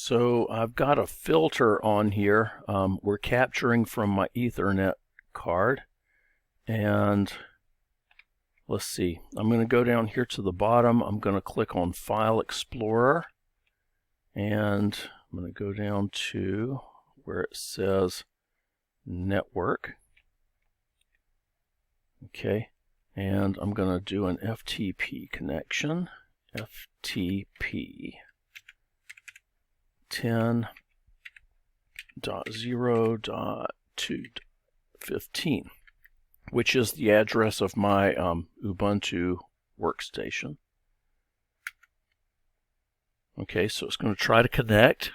So I've got a filter on here. We're capturing from my Ethernet card. And let's see. I'm going to go down here to the bottom. I'm going to click on File Explorer. And I'm going to go down to where it says Network. Okay. And I'm going to do an FTP connection. FTP 10.0.2.15, which is the address of my Ubuntu workstation. Okay, so it's going to try to connect,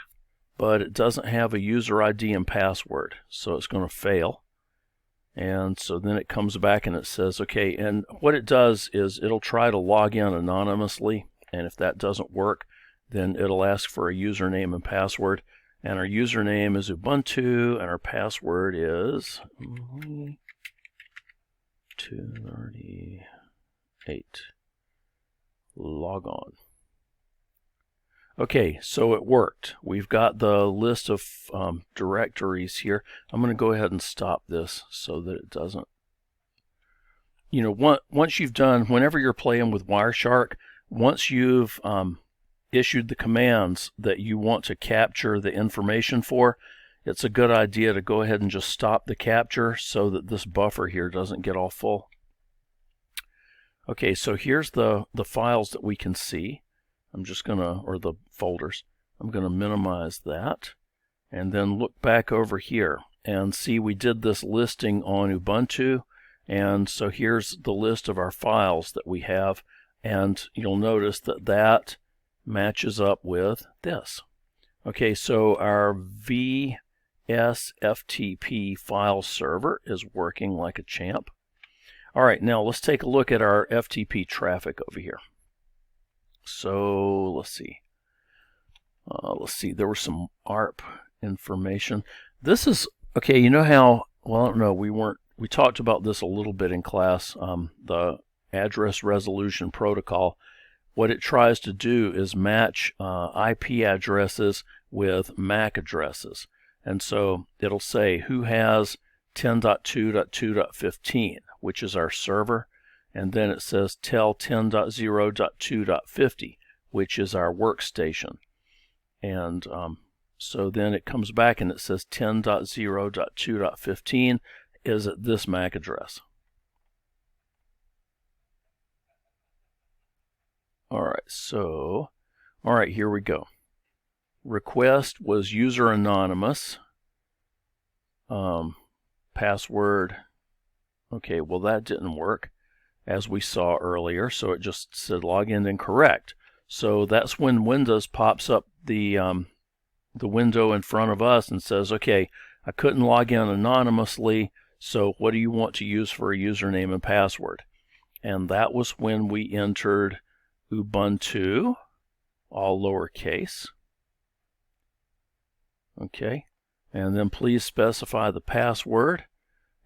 but it doesn't have a user ID and password, so it's going to fail. And so then it comes back and it says, okay, and what it does is it'll try to log in anonymously, and if that doesn't work, then it'll ask for a username and password. And our username is Ubuntu, and our password is 238. Log on. Okay, so it worked. We've got the list of directories here. I'm going to go ahead and stop this so that it doesn't. You know, once you've done, whenever you're playing with Wireshark, once you've issued the commands that you want to capture the information for, it's a good idea to go ahead and just stop the capture so that this buffer here doesn't get all full. Okay, so here's the files that we can see. I'm just gonna, or the folders, I'm gonna minimize that and then look back over here and see we did this listing on Ubuntu, and so here's the list of our files that we have, and you'll notice that that matches up with this. Okay, so our vsftpd file server is working like a champ. All right, now let's take a look at our FTP traffic over here. So let's see. There was some ARP information. This is okay. You know how? Well, I don't know. We talked about this a little bit in class. The address resolution protocol. What it tries to do is match IP addresses with MAC addresses, and so it'll say who has 10.2.2.15, which is our server. And then it says tell 10.0.2.50, which is our workstation. And so then it comes back and it says 10.0.2.15 is at this MAC address. All right, here we go. Request was user anonymous. Password. Okay, well that didn't work, as we saw earlier, so it just said login incorrect. So that's when Windows pops up the window in front of us and says, okay, I couldn't log in anonymously, so what do you want to use for a username and password? And that was when we entered Ubuntu, all lowercase. Okay, and then please specify the password.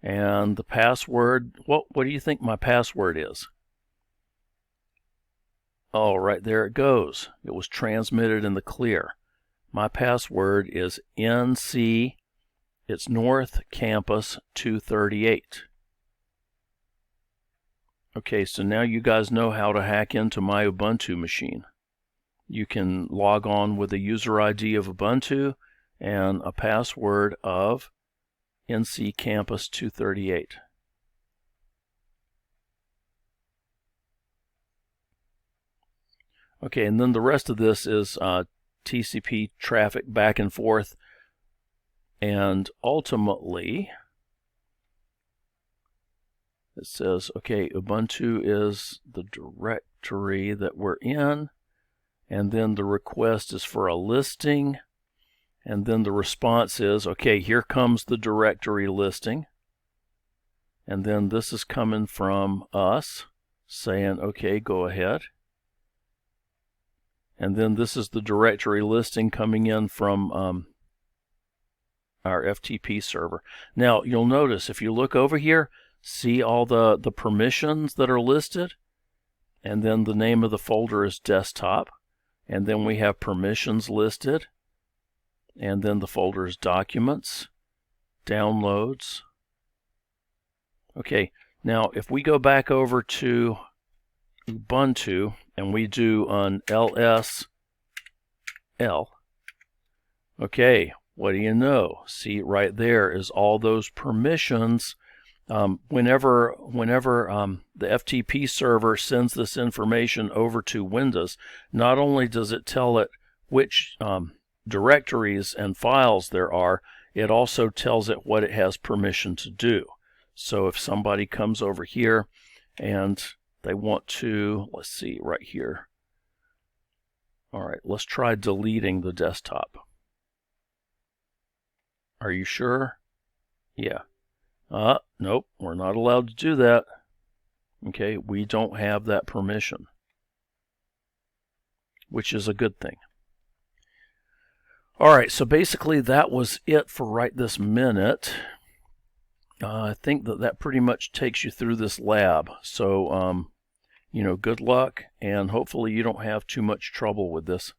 And the password, what do you think my password is? Oh, right there it goes. It was transmitted in the clear. My password is NC, it's North Campus 238. Okay, so now you guys know how to hack into my Ubuntu machine. You can log on with a user ID of Ubuntu and a password of NC Campus 238. Okay, and then the rest of this is TCP traffic back and forth, and ultimately it says, okay, Ubuntu is the directory that we're in, and then the request is for a listing. And then the response is, okay, here comes the directory listing. And then this is coming from us saying, okay, go ahead. And then this is the directory listing coming in from our FTP server. Now, you'll notice if you look over here, see all the permissions that are listed? And then the name of the folder is desktop. And then we have permissions listed. and then the folder is Documents, Downloads. Okay, now if we go back over to Ubuntu and we do an ls l, okay, what do you know? See, right there is all those permissions. Whenever the FTP server sends this information over to Windows, not only does it tell it which directories and files there are, it also tells it what it has permission to do. So if somebody comes over here and they want to, let's see, right here. All right, let's try deleting the desktop. Are you sure? Yeah. Nope, we're not allowed to do that. Okay, we don't have that permission, which is a good thing. All right, so basically that was it for right this minute. I think that pretty much takes you through this lab. So, you know, good luck, and hopefully you don't have too much trouble with this.